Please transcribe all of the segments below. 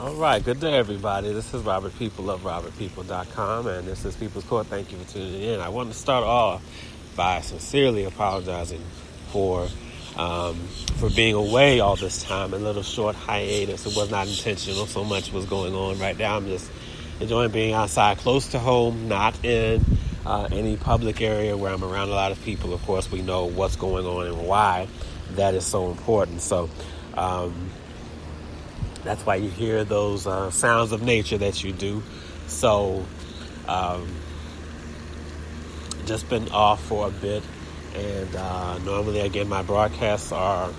All right, good day, everybody. This is Robert People of RobertPeople.com, and this is People's Court. Thank you for tuning in. I want to start off by sincerely apologizing for being away all this time, a little short hiatus. It was not intentional. So much was going on right now. I'm just enjoying being outside, close to home, not in any public area where I'm around a lot of people. Of course, we know what's going on and why that is so important. So, that's why you hear those sounds of nature that you do. So, just been off for a bit. And normally, again, my broadcasts are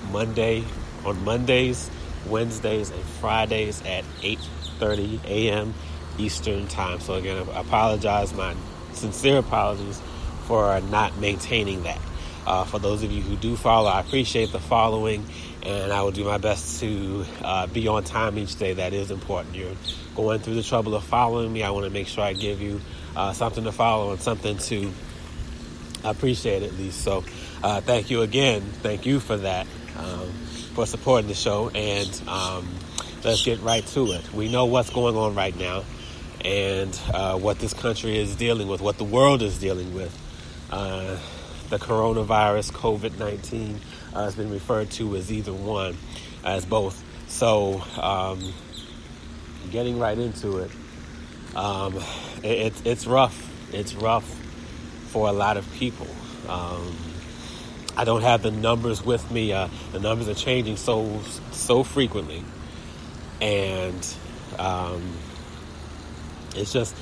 on Mondays, Wednesdays, and Fridays at 8:30 a.m. Eastern Time. So, again, I apologize, my sincere apologies for not maintaining that. For those of you who do follow, I appreciate the following, and I will do my best to be on time each day. That is important. You're going through the trouble of following me. I want to make sure I give you something to follow and something to appreciate at least. So thank you again. Thank you for that, for supporting the show. And let's get right to it. We know what's going on right now and what this country is dealing with, what the world is dealing with. The coronavirus, COVID-19, has been referred to as either one, as both. So, getting right into it, it's rough. It's rough for a lot of people. I don't have the numbers with me. The numbers are changing so frequently, and it's just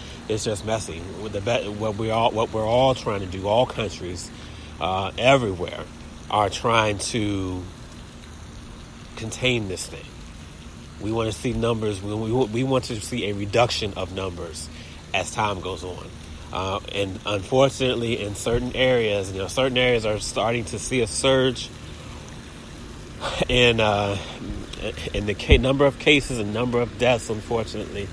messy. What we're all trying to do, all countries, everywhere, are trying to contain this thing. We want to see numbers. We want to see a reduction of numbers as time goes on. And unfortunately, in certain areas, certain areas are starting to see a surge in the number of cases and number of deaths, unfortunately.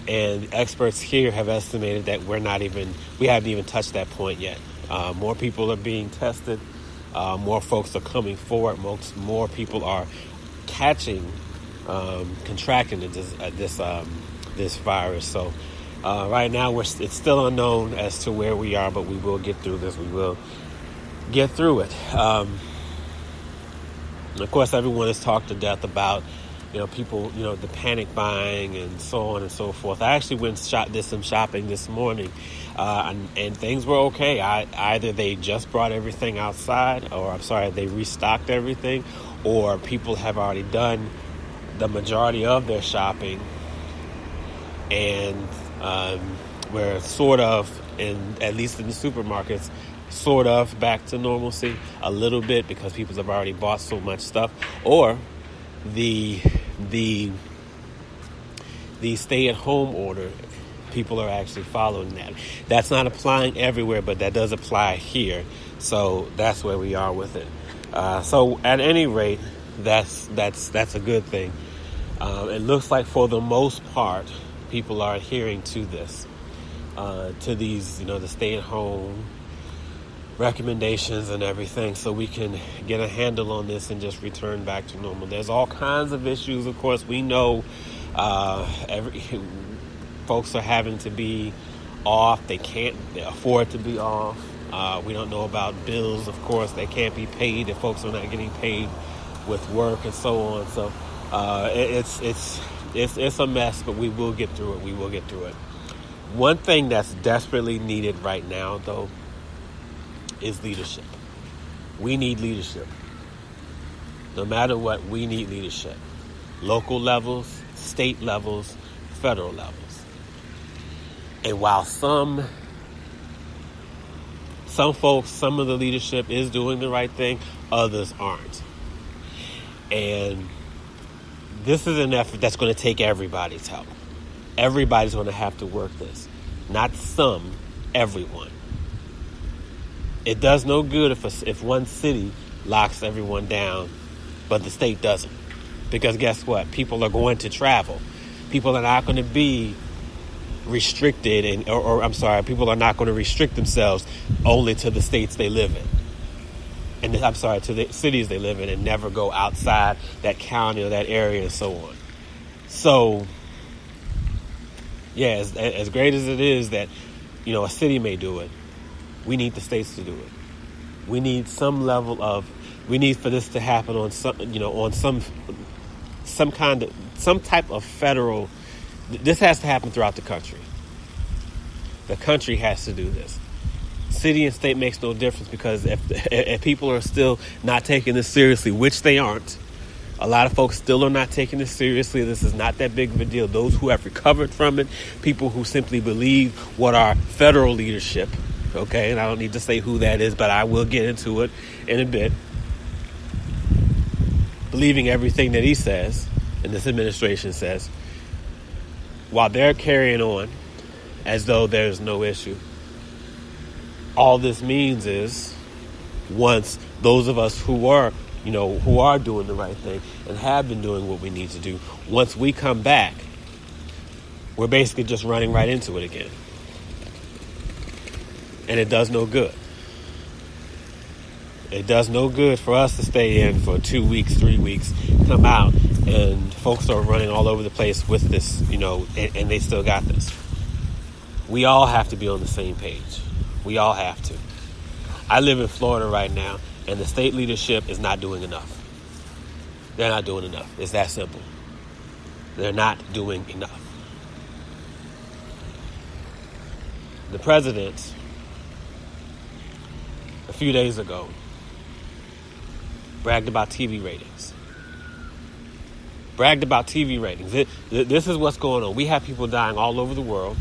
And experts here have estimated that we haven't even touched that point yet. More people are being tested. More folks are coming forward. More people are contracting this virus. So right now it's still unknown as to where we are, but we will get through this. We will get through it. And of course, everyone has talked to death about people, the panic buying and so on and so forth. I actually did some shopping this morning, and things were okay. Either they just brought everything outside, or they restocked everything, or people have already done the majority of their shopping, and we're sort of, at least in the supermarkets, sort of back to normalcy a little bit because people have already bought so much stuff, or the stay-at-home order, people are actually following that. That's not applying everywhere, but that does apply here. So that's where we are with it. So at any rate, that's a good thing. It looks like for the most part, people are adhering to this, to these, the stay-at-home recommendations and everything, so we can get a handle on this and just return back to normal. There's all kinds of issues, of course. We know folks are having to be off. They can't afford to be off. We don't know about bills, of course. They can't be paid if folks are not getting paid with work and so on. So it's a mess, but we will get through it. We will get through it. One thing that's desperately needed right now, though, is leadership. We need leadership. No matter what, we need leadership. Local levels, state levels, federal levels. And while some folks, some of the leadership is doing the right thing, others aren't. And this is an effort that's going to take everybody's help. Everybody's going to have to work this. Not some, everyone. It does no good if one city locks everyone down, but the state doesn't. Because guess what? People are going to travel. People are not going to be restricted, people are not going to restrict themselves only to the states they live in. and I'm sorry, to the cities they live in, and never go outside that county or that area and so on. So, yeah, as great as it is that, a city may do it, we need the states to do it. We need we need for this to happen on some type of federal. This has to happen throughout the country. The country has to do this. City and state makes no difference, because if people are still not taking this seriously, which they aren't, a lot of folks still are not taking this seriously. This is not that big of a deal. Those who have recovered from it, people who simply believe what our federal leadership, okay, and I don't need to say who that is, but I will get into it in a bit, believing everything that he says and this administration says, while they're carrying on as though there's no issue. All this means is, once those of us who are doing the right thing and have been doing what we need to do, once we come back, we're basically just running right into it again. And it does no good. It does no good for us to stay in for 2 weeks, 3 weeks, come out, and folks are running all over the place with this, and they still got this. We all have to be on the same page. We all have to. I live in Florida right now, and the state leadership is not doing enough. They're not doing enough. It's that simple. They're not doing enough. The president, a few days ago, bragged about TV ratings. This is what's going on. We have people dying all over the world.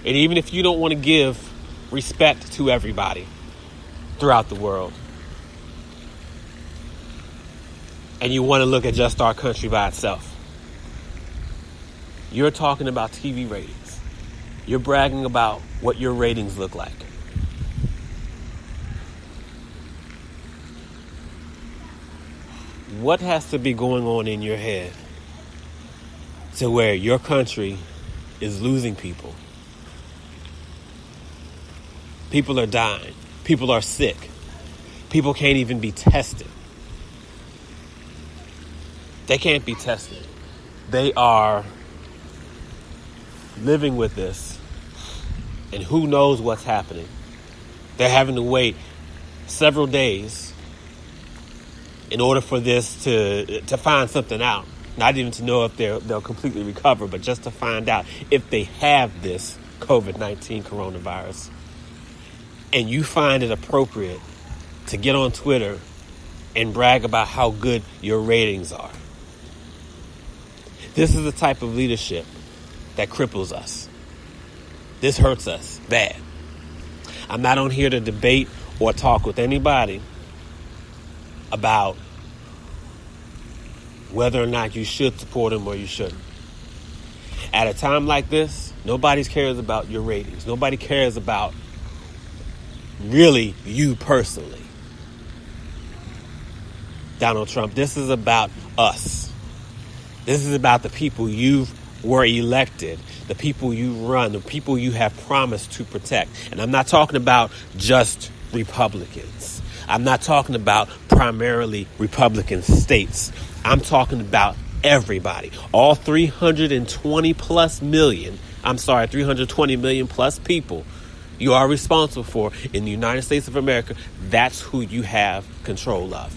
And even if you don't want to give respect to everybody throughout the world, and you want to look at just our country by itself, you're talking about TV ratings. You're bragging about what your ratings look like. What has to be going on in your head to where your country is losing people? People are dying. People are sick. People can't even be tested. They can't be tested. They are living with this, and who knows what's happening. They're having to wait several days in order for this to find something out. Not even to know if they'll completely recover, but just to find out if they have this COVID-19 coronavirus. And you find it appropriate to get on Twitter and brag about how good your ratings are. This is the type of leadership that cripples us. This hurts us bad. I'm not on here to debate or talk with anybody about whether or not you should support him or you shouldn't. At a time like this, nobody cares about your ratings. Nobody cares about really you personally. Donald Trump, this is about us. This is about the people you were elected, the people you run, the people you have promised to protect. And I'm not talking about just Republicans. I'm not talking about primarily Republican states. I'm talking about everybody. All 320 million plus people you are responsible for in the United States of America. That's who you have control of.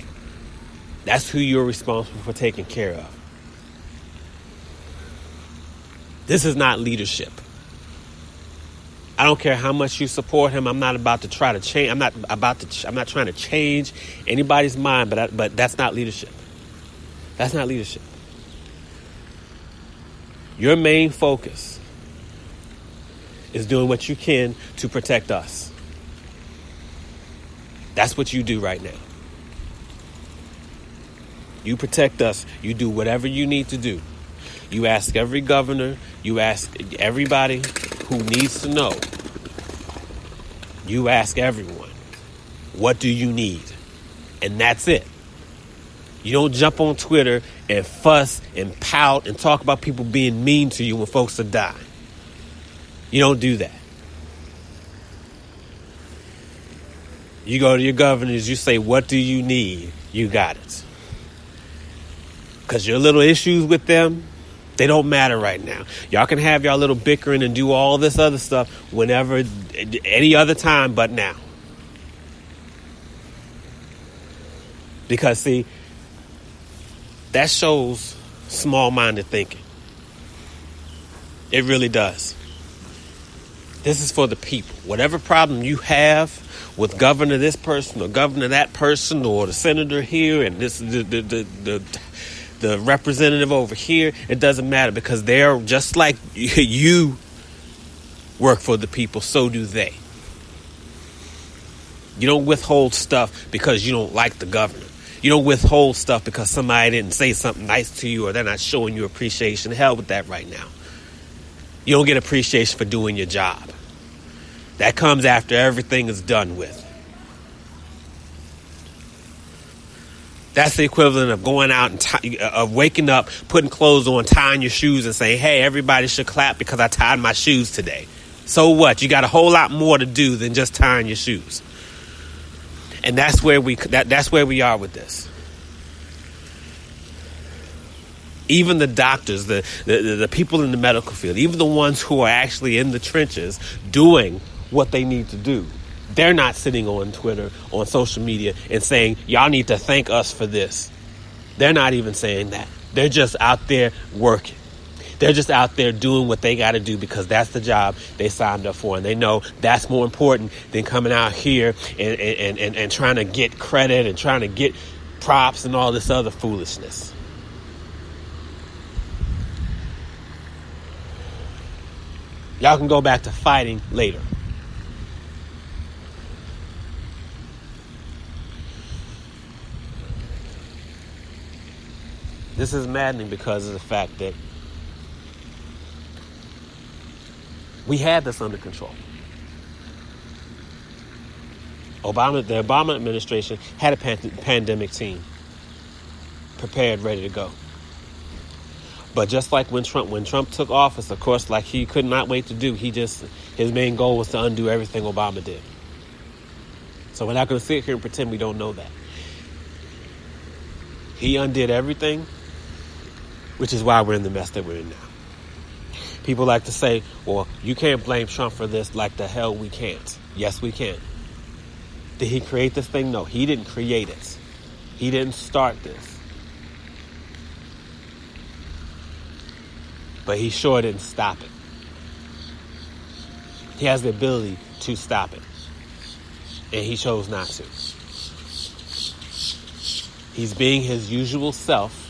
That's who you're responsible for taking care of. This is not leadership. I don't care how much you support him. I'm not about to try to change. I'm not trying to change anybody's mind, but that's not leadership. That's not leadership. Your main focus is doing what you can to protect us. That's what you do right now. You protect us. You do whatever you need to do. You ask every governor. You ask everybody who needs to know. You ask everyone, what do you need? And that's it. You don't jump on Twitter and fuss and pout and talk about people being mean to you when folks are dying. You don't do that. You go to your governors, you say, what do you need? You got it. Because your little issues with them, they don't matter right now. Y'all can have y'all little bickering and do all this other stuff whenever, any other time but now. Because, see, that shows small-minded thinking. It really does. This is for the people. Whatever problem you have with governor this person or governor that person or the senator here and this the representative over here, it doesn't matter, because they're just like you work for the people, so do they. You don't withhold stuff because you don't like the governor. You don't withhold stuff because somebody didn't say something nice to you or they're not showing you appreciation. Hell with that right now. You don't get appreciation for doing your job. That comes after everything is done with. That's the equivalent of going out and of waking up, putting clothes on, tying your shoes and saying, hey, everybody should clap because I tied my shoes today. So what? You got a whole lot more to do than just tying your shoes. And that's where we are with this. Even the doctors, the people in the medical field, even the ones who are actually in the trenches doing what they need to do, they're not sitting on Twitter, on social media, and saying, y'all need to thank us for this. They're not even saying that. They're just out there working. They're just out there doing what they got to do because that's the job they signed up for. And they know that's more important than coming out here and trying to get credit and trying to get props and all this other foolishness. Y'all can go back to fighting later. This is maddening because of the fact that we had this under control. The Obama administration had a pandemic team prepared, ready to go. But just like when Trump took office, of course, like he could not wait to do, his main goal was to undo everything Obama did. So we're not going to sit here and pretend we don't know that. He undid everything, which is why we're in the mess that we're in now. People like to say, well, you can't blame Trump for this. Like the hell we can't. Yes, we can. Did he create this thing? No, he didn't create it. He didn't start this. But he sure didn't stop it. He has the ability to stop it. And he chose not to. He's being his usual self,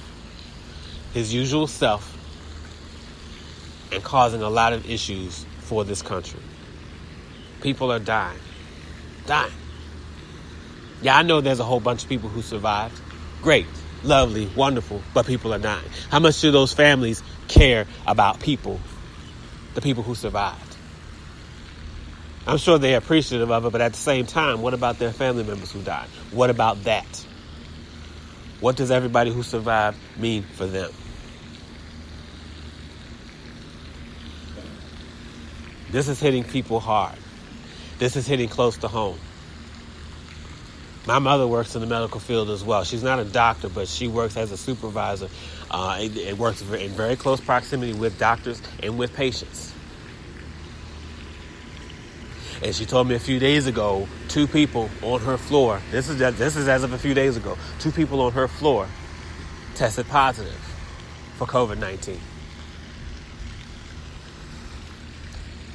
and causing a lot of issues for this country. People are dying. Yeah, I know there's a whole bunch of people who survived. Great, lovely, wonderful, but people are dying. How much do those families care about people, the people who survived? I'm sure they're appreciative of it, but at the same time, what about their family members who died? What about that? What does everybody who survived mean for them? This is hitting people hard. This is hitting close to home. My mother works in the medical field as well. She's not a doctor, but she works as a supervisor. It works in very close proximity with doctors and with patients. And she told me a few days ago, 2 people on her floor, this is as of a few days ago, 2 people on her floor tested positive for COVID-19.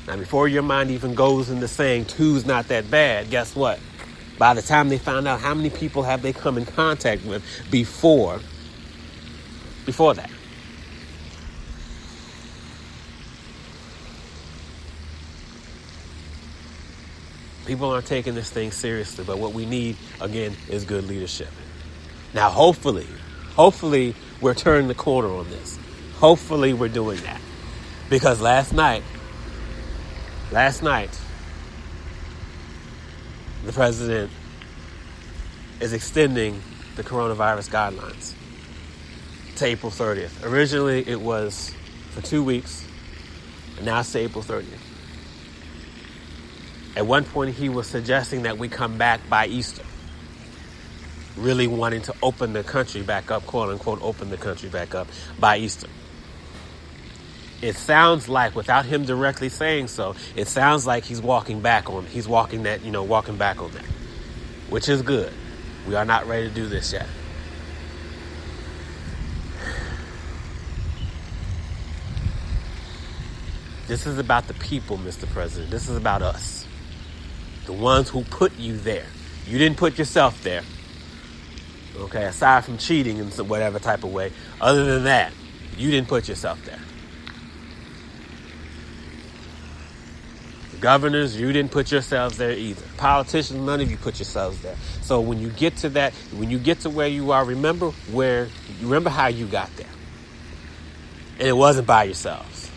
Now, before your mind even goes into saying 2's not that bad, guess what? By the time they found out how many people have they come in contact with before that. People aren't taking this thing seriously, but what we need, again, is good leadership. Now, hopefully, we're turning the corner on this. Hopefully, we're doing that. Because last night, the president is extending the coronavirus guidelines to April 30th. Originally, it was for 2 weeks, and now it's to April 30th. At one point, he was suggesting that we come back by Easter, really wanting to open the country back up, quote unquote, open the country back up by Easter. It sounds like, without him directly saying so, it sounds like he's walking back on that, which is good. We are not ready to do this yet. This is about the people, Mr. President. This is about us. The ones who put you there. You didn't put yourself there. Okay, aside from cheating in some whatever type of way. Other than that, you didn't put yourself there. The governors, you didn't put yourselves there either. Politicians, none of you put yourselves there. So when you get to that, when you get to where you are, remember how you got there. And it wasn't by yourselves.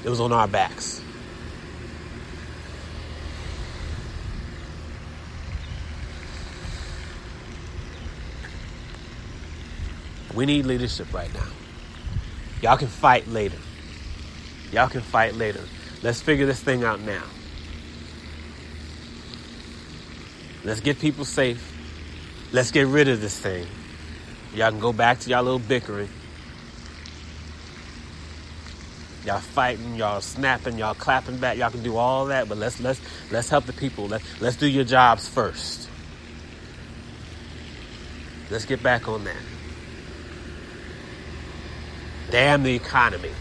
It was on our backs. We need leadership right now. Y'all can fight later. Let's figure this thing out now. Let's get people safe. Let's get rid of this thing. Y'all can go back to y'all little bickering. Y'all fighting, y'all snapping, y'all clapping back. Y'all can do all that, but let's help the people. Let's do your jobs first. Let's get back on that. Damn the economy.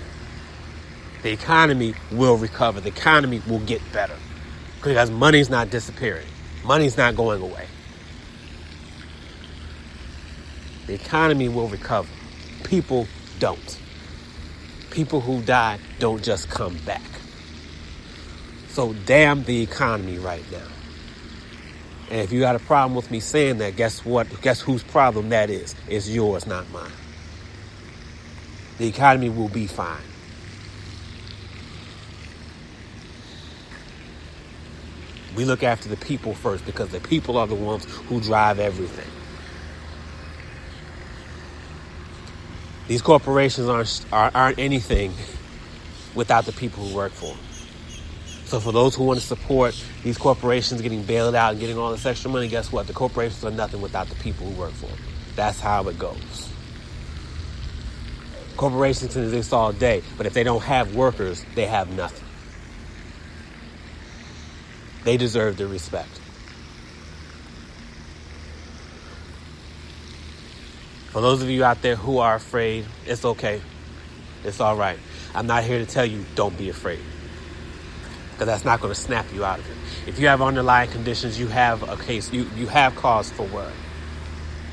The economy will recover. The economy will get better. Because money's not disappearing. Money's not going away. The economy will recover. People don't. People who die don't just come back. So damn the economy right now. And if you got a problem with me saying that, guess what? Guess whose problem that is? It's yours, not mine. The economy will be fine. We look after the people first because the people are the ones who drive everything. These corporations aren't anything without the people who work for them. So for those who want to support these corporations getting bailed out and getting all this extra money, guess what? The corporations are nothing without the people who work for them. That's how it goes. Corporations can exist all day, but if they don't have workers, they have nothing. They deserve the respect. For those of you out there who are afraid, it's okay. It's all right. I'm not here to tell you don't be afraid, because that's not going to snap you out of it. If you have underlying conditions, you have a case. You have cause for worry,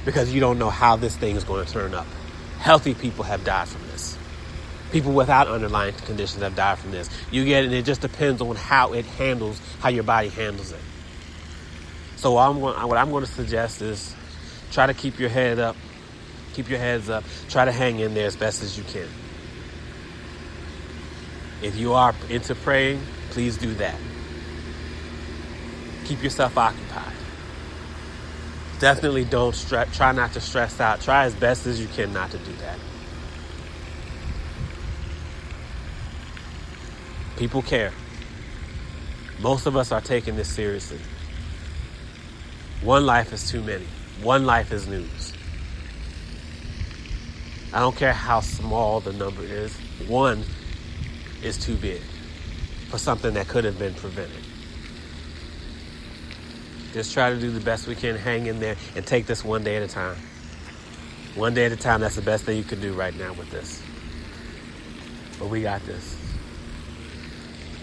because you don't know how this thing is going to turn up. Healthy people have died from this. People without underlying conditions have died from this. You get it, and it just depends on how your body handles it. So what I'm going to suggest is try to keep your head up. Keep your heads up. Try to hang in there as best as you can. If you are into praying, please do that. Keep yourself occupied. Definitely don't try not to stress out. Try as best as you can not to do that. People care. Most of us are taking this seriously. One life is too many. One life is news. I don't care how small the number is. One is too big for something that could have been prevented. Just try to do the best we can, hang in there, and take this one day at a time. One day at a time, that's the best thing you can do right now with this. But we got this.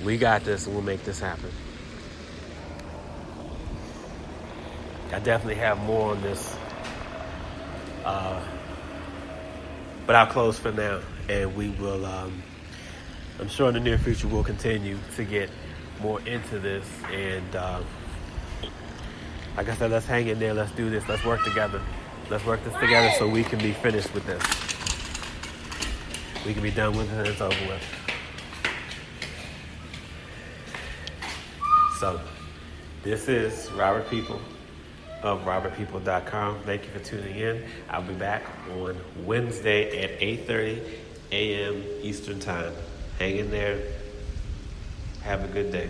We got this, and we'll make this happen. I definitely have more on this. But I'll close for now, and we will, I'm sure in the near future, we'll continue to get more into this. And like I said, let's hang in there. Let's do this. Let's work together. Let's work this together so we can be finished with this. We can be done with it and it's over with. So, this is Robert People of robertpeople.com. Thank you for tuning in. I'll be back on Wednesday at 8:30 a.m. Eastern Time. Hang in there. Have a good day.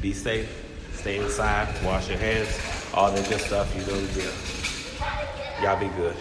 Be safe, stay inside, wash your hands, all that good stuff. You know the deal. Y'all be good.